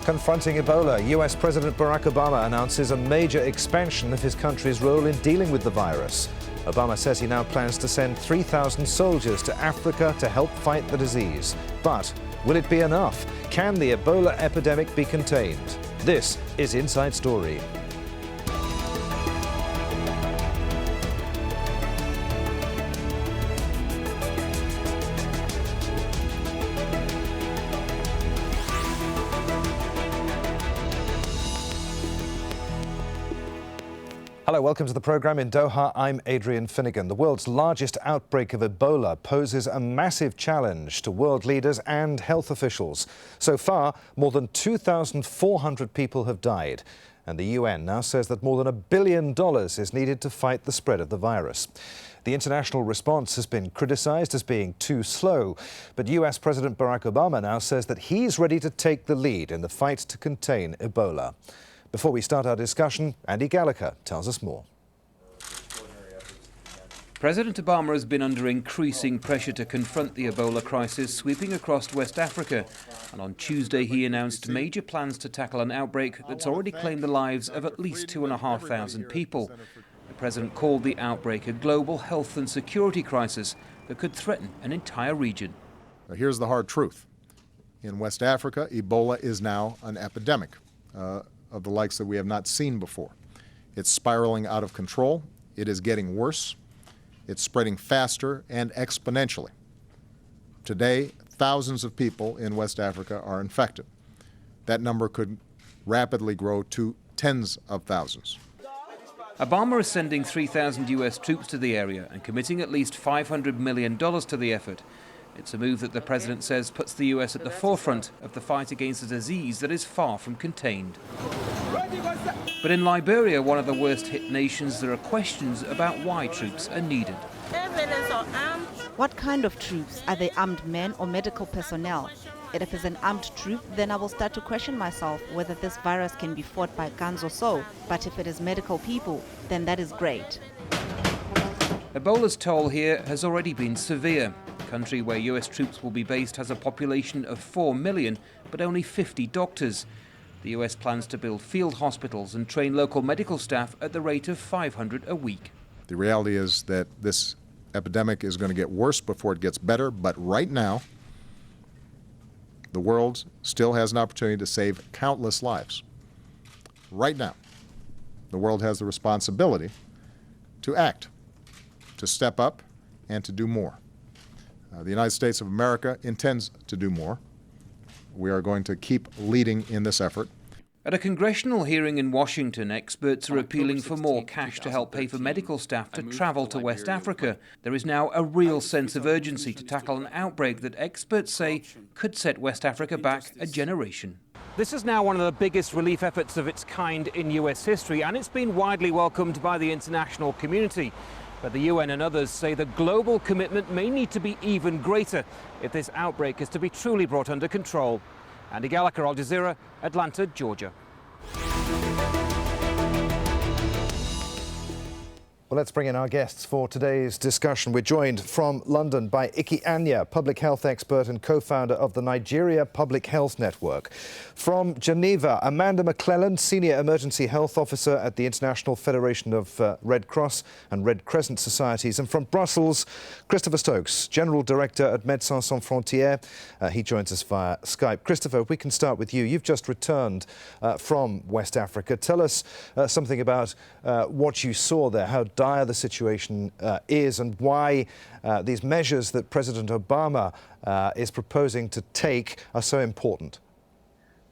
Confronting Ebola, US President Barack Obama announces a major expansion of his country's role in dealing with the virus. Obama says he now plans to send 3,000 soldiers to Africa to help fight the disease. But will it be enough? Can the Ebola epidemic be contained? This is Inside Story. Hello, welcome to the program. In Doha, I'm Adrian Finnegan. The world's largest outbreak of Ebola poses a massive challenge to world leaders and health officials. So far, more than 2,400 people have died. And the UN now says that more than $1 billion is needed to fight the spread of the virus. The international response has been criticized as being too slow. But US President Barack Obama now says that he's ready to take the lead in the fight to contain Ebola. Before we start our discussion, Andy Gallagher tells us more. President Obama has been under increasing pressure to confront the Ebola crisis sweeping across West Africa. And on Tuesday, he announced major plans to tackle an outbreak that's already claimed the lives of at least 2,500 people. The president called the outbreak a global health and security crisis that could threaten an entire region. Now, here's the hard truth. In West Africa, Ebola is now an epidemic. Of the likes that we have not seen before. It's spiraling out of control. It is getting worse. It's spreading faster and exponentially. Today, thousands of people in West Africa are infected. That number could rapidly grow to tens of thousands. Obama is sending 3,000 US troops to the area and committing at least $500 million to the effort. It's a move that the president says puts the US at the forefront of the fight against a disease that is far from contained. But in Liberia, one of the worst-hit nations, there are questions about why troops are needed. What kind of troops? Are they armed men or medical personnel? If it is an armed troop, then I will start to question myself whether this virus can be fought by guns or so. But if it is medical people, then that is great. Ebola's toll here has already been severe. The country where US troops will be based has a population of 4 million, but only 50 doctors. The US plans to build field hospitals and train local medical staff at the rate of 500 a week. The reality is that this epidemic is going to get worse before it gets better, but right now, the world still has an opportunity to save countless lives. Right now, the world has the responsibility to act, to step up, and to do more. The United States of America intends to do more. We are going to keep leading in this effort. At a congressional hearing in Washington, experts are appealing for more cash to help pay for medical staff to travel to West Africa. There is now a real sense of urgency to tackle an outbreak that experts say could set West Africa back a generation. This is now one of the biggest relief efforts of its kind in US history, and it's been widely welcomed by the international community. But the UN and others say the global commitment may need to be even greater if this outbreak is to be truly brought under control. Andy Gallagher, Al Jazeera, Atlanta, Georgia. Well, let's bring in our guests for today's discussion. We're joined from London by Anya, public health expert and co-founder of the Nigeria Public Health Network. From Geneva, Amanda McClelland, senior emergency health officer at the International Federation of Red Cross and Red Crescent Societies. And from Brussels, Christopher Stokes, general director at Médecins Sans Frontières. He joins us via Skype. Christopher, we can start with you. You've just returned from West Africa. Tell us something about what you saw there, how dire the situation is, and why these measures that President Obama is proposing to take are so important.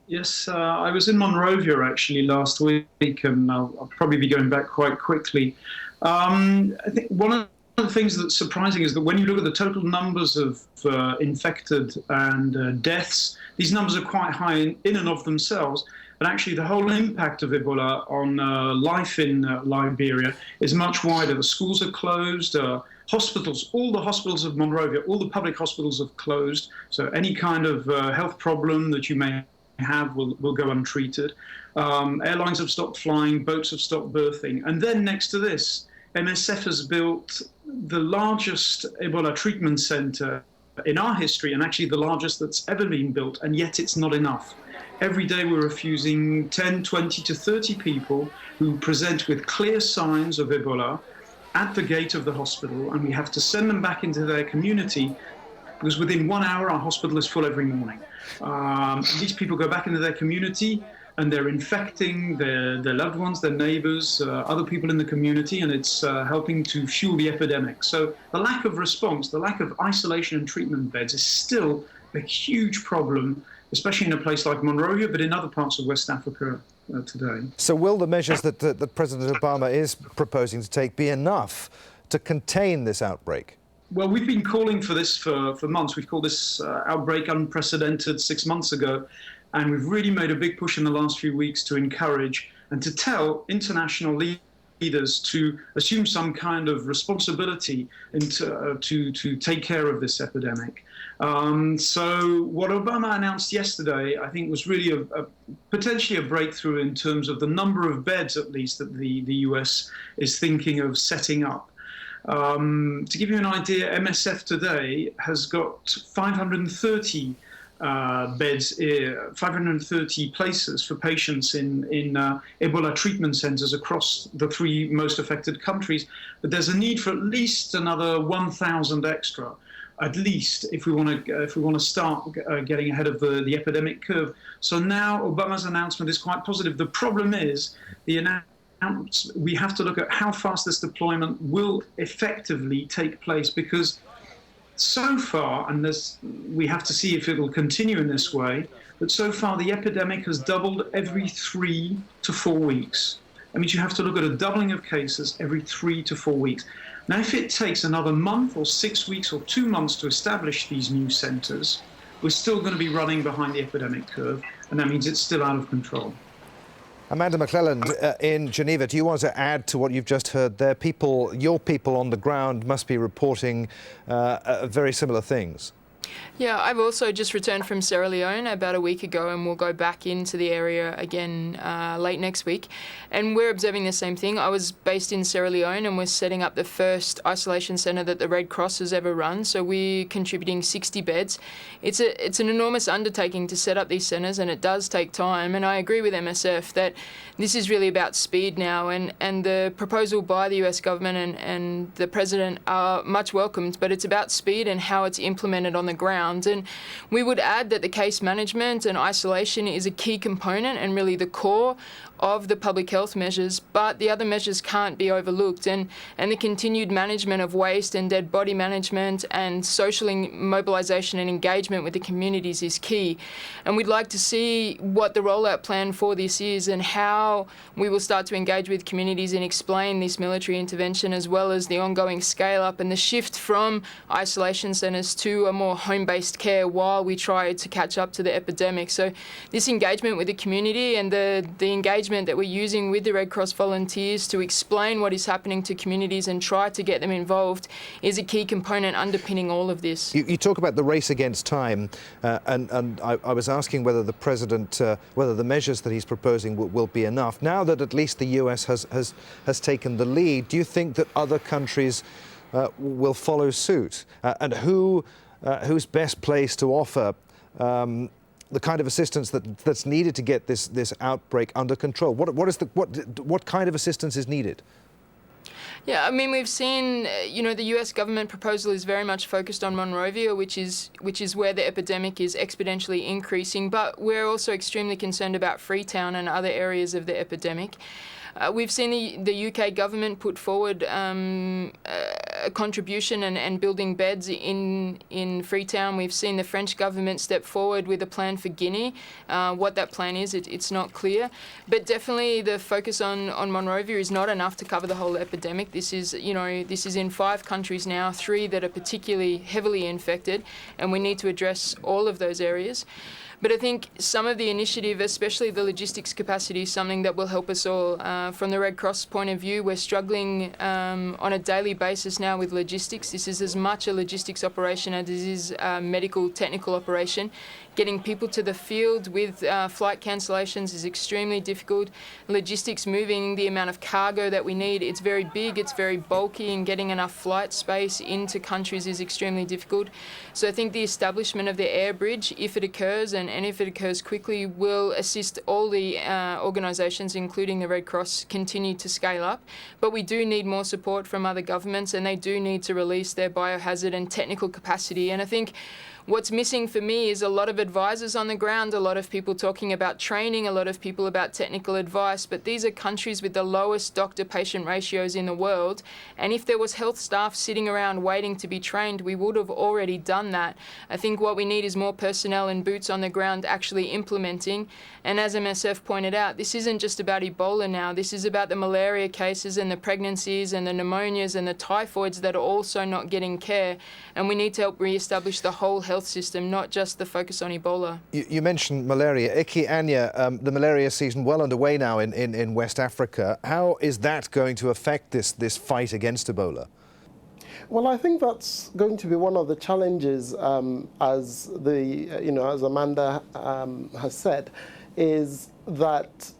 Yes, I was in Monrovia actually last week, and I'll probably be going back quite quickly. I think one of the things that's surprising is that when you look at the total numbers of infected and deaths, these numbers are quite high in and of themselves. But actually, the whole impact of Ebola on life in Liberia is much wider. The schools are closed, hospitals, all the hospitals of Monrovia, all the public hospitals have closed. So any kind of health problem that you may have will go untreated. Airlines have stopped flying, boats have stopped berthing. And then next to this, MSF has built the largest Ebola treatment center in our history, and actually the largest that's ever been built, and yet it's not enough. every day we're refusing 10, 20 to 30 people who present with clear signs of Ebola at the gate of the hospital, and we have to send them back into their community because within 1 hour our hospital is full every morning. These people go back into their community and they're infecting their loved ones, their neighbors, other people in the community, and it's helping to fuel the epidemic. So the lack of response, the lack of isolation and treatment beds is still a huge problem, especially in a place like Monrovia, but in other parts of West Africa today. So will the measures that President Obama is proposing to take be enough to contain this outbreak? Well, we've been calling for this for months. We've called this outbreak unprecedented 6 months ago. And we've really made a big push in the last few weeks to encourage and to tell international leaders to assume some kind of responsibility to take care of this epidemic. So what Obama announced yesterday, I think, was really potentially a breakthrough in terms of the number of beds, at least, that the US is thinking of setting up. To give you an idea, MSF today has got 530 beds, 530 places for patients in Ebola treatment centers across the 3 most affected countries. But there's a need for at least another 1,000 extra, at least, if we want to start getting ahead of the epidemic curve. So now Obama's announcement is quite positive. The problem is we have to look at how fast this deployment will effectively take place, because so far, and we have to see if it will continue in this way, but so far the epidemic has doubled every 3 to 4 weeks. That means you have to look at a doubling of cases every 3 to 4 weeks. Now, if it takes another month or 6 weeks or 2 months to establish these new centers, we're still going to be running behind the epidemic curve, and that means it's still out of control. Amanda McClelland in Geneva, do you want to add to what you've just heard there? Your people on the ground must be reporting very similar things. Yeah, I've also just returned from Sierra Leone about a week ago, and we'll go back into the area again late next week. And we're observing the same thing. I was based in Sierra Leone, and we're setting up the first isolation centre that the Red Cross has ever run. So we're contributing 60 beds. It's an enormous undertaking to set up these centres, and it does take time. And I agree with MSF that this is really about speed now. And the proposal by the US government and the President are much welcomed, but it's about speed and how it's implemented on the ground. And we would add that the case management and isolation is a key component and really the core of the public health measures, but the other measures can't be overlooked. And the continued management of waste and dead body management and social mobilisation and engagement with the communities is key. And we'd like to see what the rollout plan for this is and how we will start to engage with communities and explain this military intervention, as well as the ongoing scale-up and the shift from isolation centres to a more home-based care while we try to catch up to the epidemic. So this engagement with the community and the engagement that we're using with the Red Cross volunteers to explain what is happening to communities and try to get them involved is a key component underpinning all of this. You talk about the race against time, and I was asking whether the President, whether the measures that he's proposing will be enough. Now that at least the US has taken the lead, do you think that other countries will follow suit? And who's best placed to offer the kind of assistance that's needed to get this outbreak under control? What kind of assistance is needed? Yeah, I mean, we've seen, the US government proposal is very much focused on Monrovia, which is where the epidemic is exponentially increasing, but we're also extremely concerned about Freetown and other areas of the epidemic. We've seen the UK government put forward a contribution and building beds in Freetown. We've seen the French government step forward with a plan for Guinea. What that plan is, it's not clear. But definitely the focus on Monrovia is not enough to cover the whole epidemic. This is in 5 countries now, 3 that are particularly heavily infected, and we need to address all of those areas. But I think some of the initiative, especially the logistics capacity, is something that will help us all. From the Red Cross point of view, we're struggling on a daily basis now with logistics. This is as much a logistics operation as it is a medical technical operation. Getting people to the field with flight cancellations is extremely difficult. Logistics moving the amount of cargo that we need, it's very big, it's very bulky, and getting enough flight space into countries is extremely difficult. So I think the establishment of the air bridge, if it occurs, and if it occurs quickly, will assist all the organisations, including the Red Cross, continue to scale up. But we do need more support from other governments, and they do need to release their biohazard and technical capacity. And I think what's missing for me is a lot of advisors on the ground, a lot of people talking about training, a lot of people about technical advice, but these are countries with the lowest doctor-patient ratios in the world, and if there was health staff sitting around waiting to be trained, we would have already done that. I think what we need is more personnel and boots on the ground actually implementing, and as MSF pointed out, this isn't just about Ebola now, this is about the malaria cases and the pregnancies and the pneumonias and the typhoids that are also not getting care, and we need to help re-establish the whole health system, not just the focus on Ebola. You mentioned malaria. KEBBIE, Anya, the malaria season well underway now in West Africa. How is that going to affect this fight against Ebola? Well, I think that's going to be one of the challenges, as Amanda has said, is that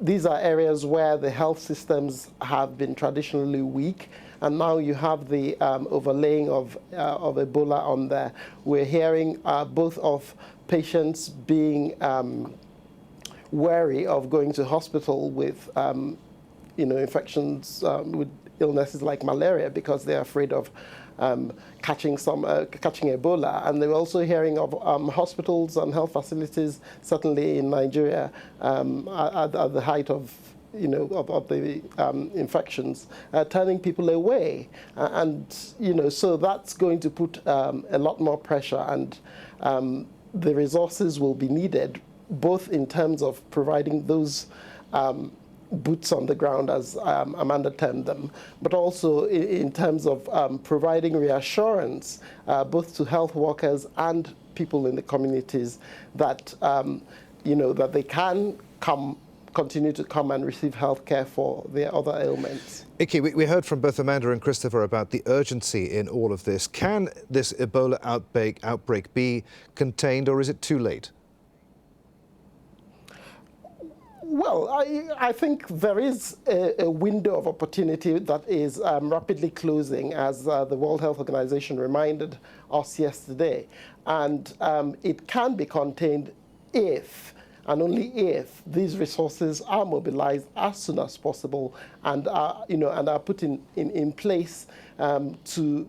these are areas where the health systems have been traditionally weak, and now you have the overlaying of Ebola on there. We're hearing both of patients being wary of going to hospital with infections with illnesses like malaria because they're afraid of catching Ebola. And they're also hearing of hospitals and health facilities, certainly in Nigeria, at the height of the infections, turning people away. So that's going to put a lot more pressure, and the resources will be needed, both in terms of providing those boots on the ground, as Amanda termed them, but also in terms of providing reassurance, both to health workers and people in the communities that, that they can continue to come and receive health care for their other ailments. KEBBIE, we heard from both Amanda and Christopher about the urgency in all of this. Can this Ebola outbreak be contained, or is it too late? Well, I think there is a window of opportunity that is rapidly closing, as the World Health Organization reminded us yesterday. And it can be contained if, and only if, these resources are mobilized as soon as possible and are put in place to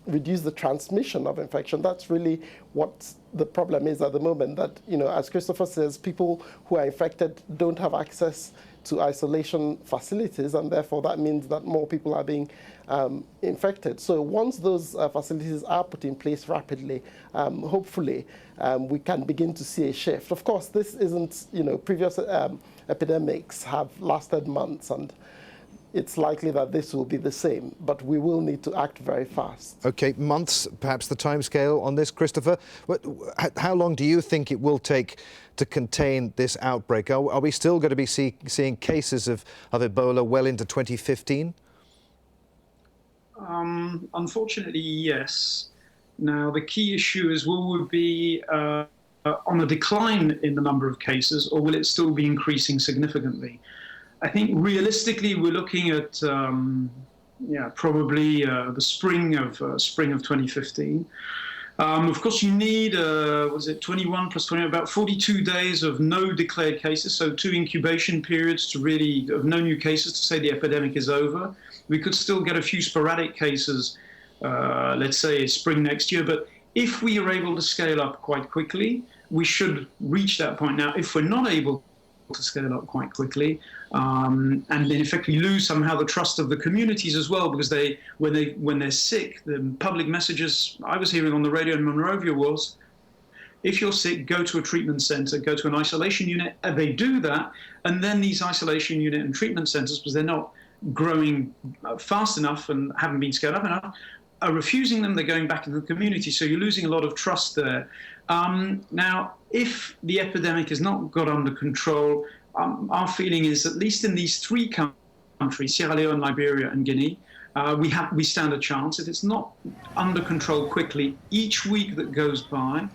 reduce the transmission of infection. That's really what the problem is at the moment, that, as Christopher says, people who are infected don't have access to isolation facilities, and therefore that means that more people are being infected. So once those facilities are put in place rapidly, hopefully we can begin to see a shift. Of course, this isn't, previous epidemics have lasted months, and it's likely that this will be the same, but we will need to act very fast. Okay, months, perhaps the timescale on this, Christopher. How long do you think it will take to contain this outbreak? Are we still going to be seeing cases of Ebola well into 2015? Unfortunately, yes. Now, the key issue is, will we be on a decline in the number of cases, or will it still be increasing significantly? I think realistically we're looking at probably the spring of 2015. Of course, you need 21 plus 20, about 42 days of no declared cases, so 2 incubation periods to really of no new cases to say the epidemic is over. We could still get a few sporadic cases, let's say spring next year, but if we are able to scale up quite quickly, we should reach that point. Now, if we're not able to scale up quite quickly, and then in fact we lose somehow the trust of the communities as well, because when they're sick, the public messages I was hearing on the radio in Monrovia was, if you're sick, go to a treatment center, go to an isolation unit, and they do that, and then these isolation unit and treatment centers, because they're not growing fast enough and haven't been scaled up enough, are refusing them, they're going back into the community, so you're losing a lot of trust there. Now, if the epidemic is not got under control, our feeling is, at least in these 3 countries, Sierra Leone, Liberia and Guinea, we stand a chance. If it's not under control quickly, each week that goes by,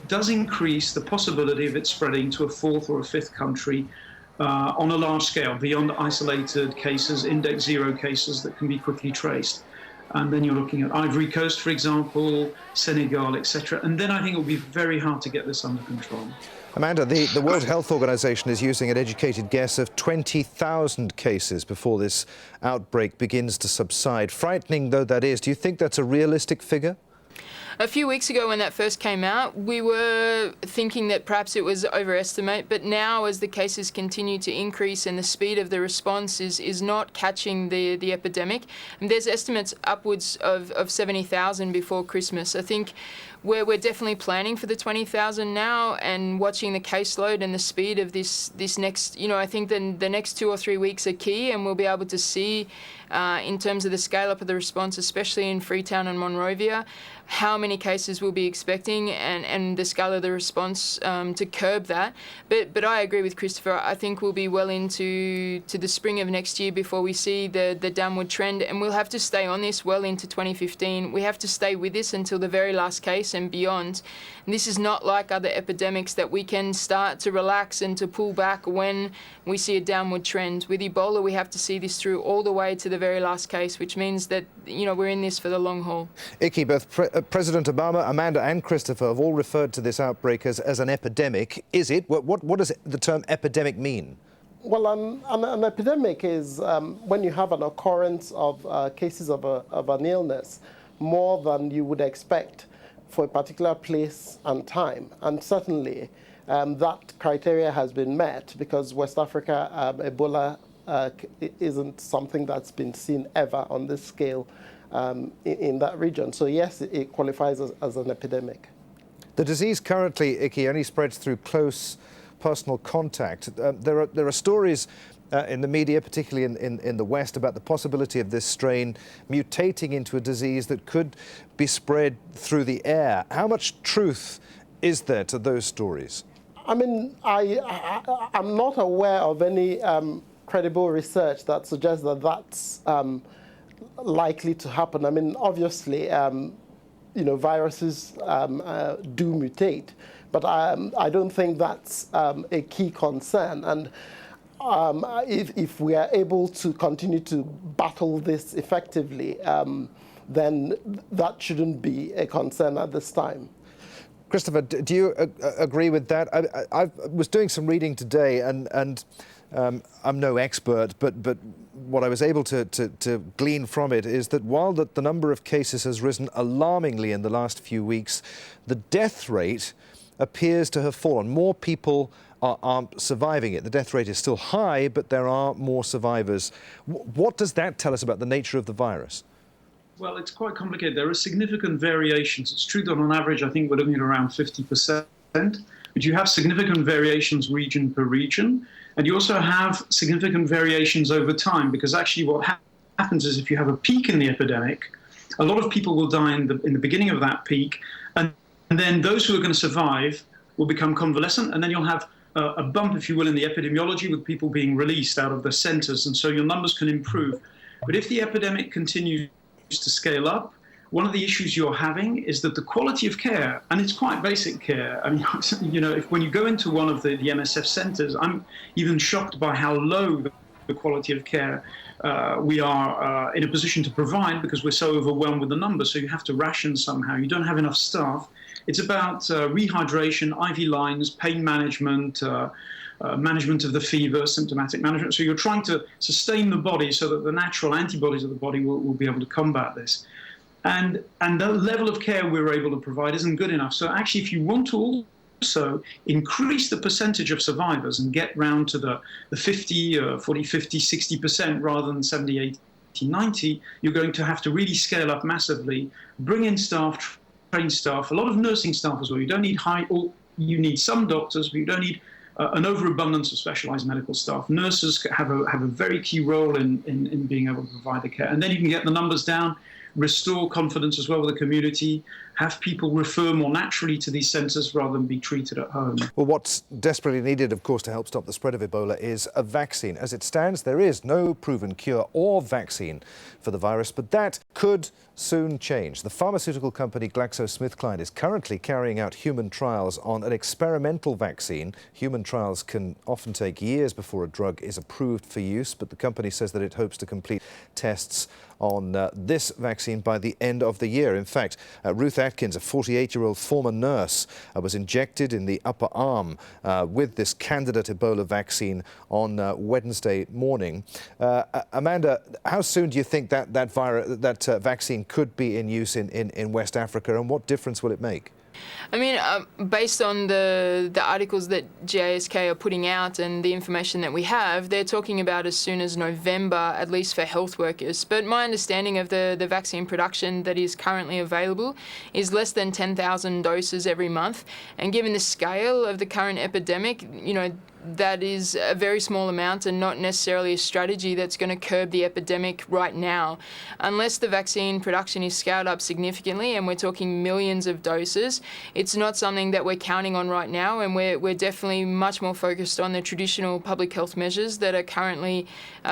does increase the possibility of it spreading to a fourth or a fifth country on a large scale, beyond isolated cases, index zero cases that can be quickly traced. And then you're looking at Ivory Coast, for example, Senegal, etc. And then I think it will be very hard to get this under control. Amanda, the World Health Organization is using an educated guess of 20,000 cases before this outbreak begins to subside. Frightening though that is, do you think that's a realistic figure? A few weeks ago when that first came out, we were thinking that perhaps it was overestimate, but now as the cases continue to increase and the speed of the response is not catching the epidemic, and there's estimates upwards of 70,000 before Christmas. I think we're definitely planning for the 20,000 now and watching the caseload and the speed of this next, I think the next 2 or 3 weeks are key, and we'll be able to see in terms of the scale up of the response, especially in Freetown and Monrovia, how many cases we'll be expecting and the scale of the response to curb that. But I agree with Christopher. I think we'll be well into the spring of next year before we see the downward trend, and we'll have to stay on this well into 2015. We have to stay with this until the very last case and beyond. And this is not like other epidemics that we can start to relax and to pull back when we see a downward trend. With Ebola, we have to see this through all the way to the very last case, which means that we're in this for the long haul. Ikki, both President Obama, Amanda and Christopher have all referred to this outbreak as an epidemic. Is it? What does the term epidemic mean? Well, an epidemic is when you have an occurrence of cases of an illness more than you would expect for a particular place and time. And certainly that criteria has been met because West Africa, Ebola isn't something that's been seen ever on this scale in that region. So yes, it qualifies as an epidemic. The disease currently, Ikki, only spreads through close personal contact. There are stories in the media, particularly in the West, about the possibility of this strain mutating into a disease that could be spread through the air. How much truth is there to those stories? I mean, I'm not aware of any credible research that suggests that that's likely to happen. I mean, obviously, viruses do mutate, but I don't think that's a key concern. And if we are able to continue to battle this effectively, then that shouldn't be a concern at this time. Christopher, do you agree with that? I was doing some reading today, and I'm no expert, but what I was able to glean from it is that while the number of cases has risen alarmingly in the last few weeks, the death rate appears to have fallen. More people aren't surviving it. The death rate is still high, but there are more survivors. What does that tell us about the nature of the virus? Well, it's quite complicated. There are significant variations. It's true that on average, I think we're looking at around 50%, but you have significant variations region per region. And you also have significant variations over time, because actually what happens is if you have a peak in the epidemic, a lot of people will die in the beginning of that peak, and then those who are going to survive will become convalescent, and then you'll have a bump, if you will, in the epidemiology with people being released out of the centers, and so your numbers can improve. But if the epidemic continues to scale up, one of the issues you're having is that the quality of care, and it's quite basic care. I mean, when you go into one of the MSF centers, I'm even shocked by how low the quality of care we are in a position to provide, because we're so overwhelmed with the numbers. So you have to ration somehow. You don't have enough staff. It's about rehydration, IV lines, pain management, management of the fever, symptomatic management. So you're trying to sustain the body so that the natural antibodies of the body will be able to combat this. And the level of care we're able to provide isn't good enough. So actually, if you want to also increase the percentage of survivors and get round to the 40, 50, 60% rather than 70, 80, 90, you're going to have to really scale up massively, bring in staff, train staff, a lot of nursing staff as well. You don't need you need some doctors, but you don't need an overabundance of specialized medical staff. Nurses have a very key role in being able to provide the care. And then you can get the numbers down, restore confidence as well with the community, have people refer more naturally to these centres rather than be treated at home. Well, what's desperately needed, of course, to help stop the spread of Ebola is a vaccine. As it stands, there is no proven cure or vaccine for the virus, but that could soon change. The pharmaceutical company GLAXOSMITHKLINE is currently carrying out human trials on an experimental vaccine. Human trials can often take years before a drug is approved for use, but the company says that it hopes to complete tests on this vaccine by the end of the year. In fact, Ruth Atkins, a 48-year-old former nurse, was injected in the upper arm with this candidate Ebola vaccine on Wednesday morning. Amanda, how soon do you think that vaccine could be in use in West Africa, and what difference will it make? I mean, based on the articles that GASK are putting out and the information that we have, they're talking about as soon as November, at least for health workers. But my understanding of the vaccine production that is currently available is less than 10,000 doses every month. And given the scale of the current epidemic, you know, that is a very small amount and not necessarily a strategy that's going to curb the epidemic right now. Unless the vaccine production is scaled up significantly, and we're talking millions of doses, it's not something that we're counting on right now, and we're definitely much more focused on the traditional public health measures that are currently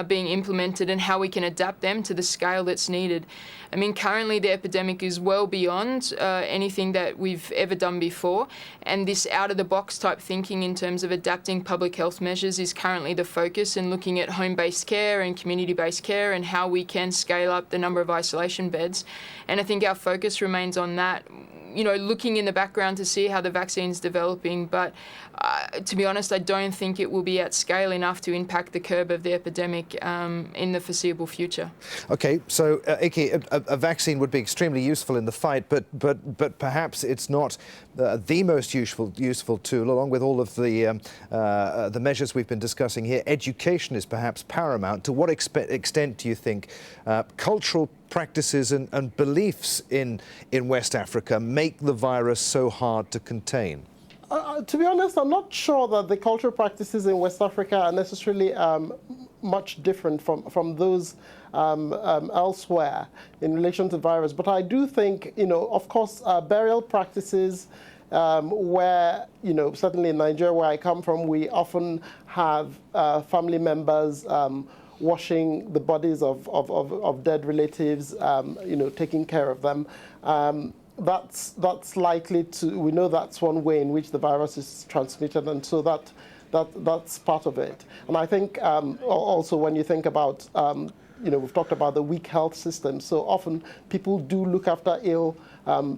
being implemented and how we can adapt them to the scale that's needed. I mean, currently the epidemic is well beyond anything that we've ever done before, and this out-of-the-box type thinking in terms of adapting public health measures is currently the focus, and looking at home-based care and community-based care and how we can scale up the number of isolation beds. And I think our focus remains on that, you know, looking in the background to see how the vaccine's developing. But to be honest, I don't think it will be at scale enough to impact the curb of the epidemic in the foreseeable future. OK, so, Ikkie, a vaccine would be extremely useful in the fight, but perhaps it's not the most useful tool, along with all of the measures we've been discussing here. Education is perhaps paramount. To what extent do you think cultural practices and beliefs in West Africa make the virus so hard to contain? To be honest, I'm not sure that the cultural practices in West Africa are necessarily much different from those elsewhere in relation to virus. But I do think, you know, of course, burial practices, where, you know, certainly in Nigeria, where I come from, we often have family members washing the bodies of dead relatives, you know, taking care of them. That's likely to, we know that's one way in which the virus is transmitted, and so that's part of it. And I think also when you think about, you know, we've talked about the weak health system, so often people do look after ill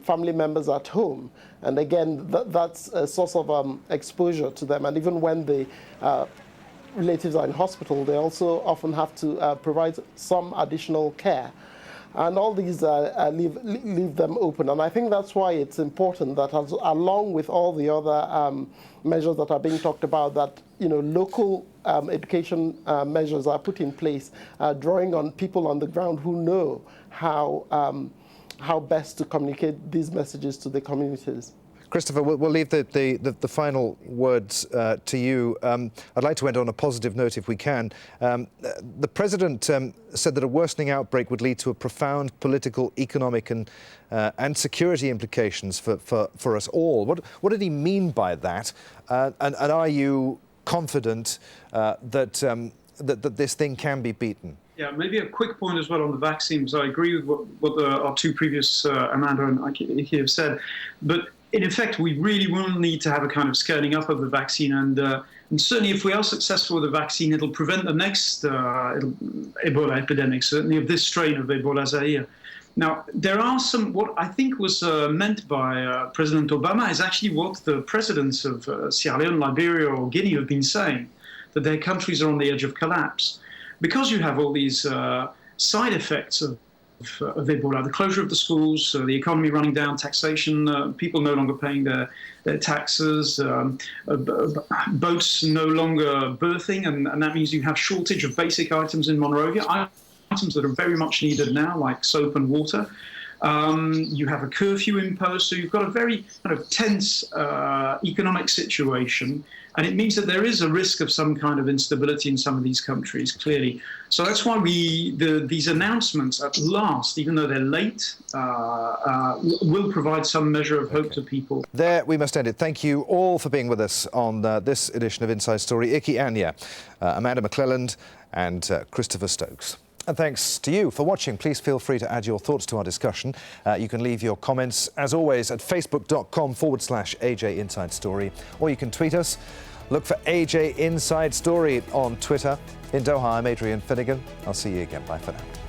family members at home. And again, that's a source of exposure to them. And even when the relatives are in hospital, they also often have to provide some additional care. And all these leave them open. And I think that's why it's important that, along with all the other measures that are being talked about, that, you know, local education measures are put in place, drawing on people on the ground who know how best to communicate these messages to the communities. Christopher, we'll leave the final words to you. I'd like to end on a positive note if we can. The President said that a worsening outbreak would lead to a profound political, economic and security implications for us all. What did he mean by that? And are you confident that this thing can be beaten? Yeah, maybe a quick point as well on the vaccines. I agree with what our two previous, Amanda and Ikkie, have said. But in effect, we really will need to have a kind of scaling up of the vaccine. And certainly if we are successful with the vaccine, it'll prevent the next Ebola epidemic, certainly of this strain of Ebola Zaire. Now, there are some, what I think was meant by President Obama is actually what the presidents of Sierra Leone, Liberia or Guinea have been saying, that their countries are on the edge of collapse. Because you have all these side effects of Ebola, the closure of the schools, the economy running down, taxation, people no longer paying their taxes, boats no longer berthing, and that means you have shortage of basic items in Monrovia, items that are very much needed now, like soap and water. You have a curfew imposed, so you've got a very kind of tense economic situation, and it means that there is a risk of some kind of instability in some of these countries, clearly. So that's why these announcements, at last, even though they're late, will provide some measure of hope to people. There we must end it. Thank you all for being with us on this edition of Inside Story. Ikkie Anya, Amanda McClelland and Christopher Stokes. And thanks to you for watching. Please feel free to add your thoughts to our discussion. You can leave your comments, as always, at facebook.com/AJ Inside Story, or you can tweet us. Look for AJ Inside Story on Twitter. In Doha, I'm Adrian Finnegan. I'll see you again. Bye for now.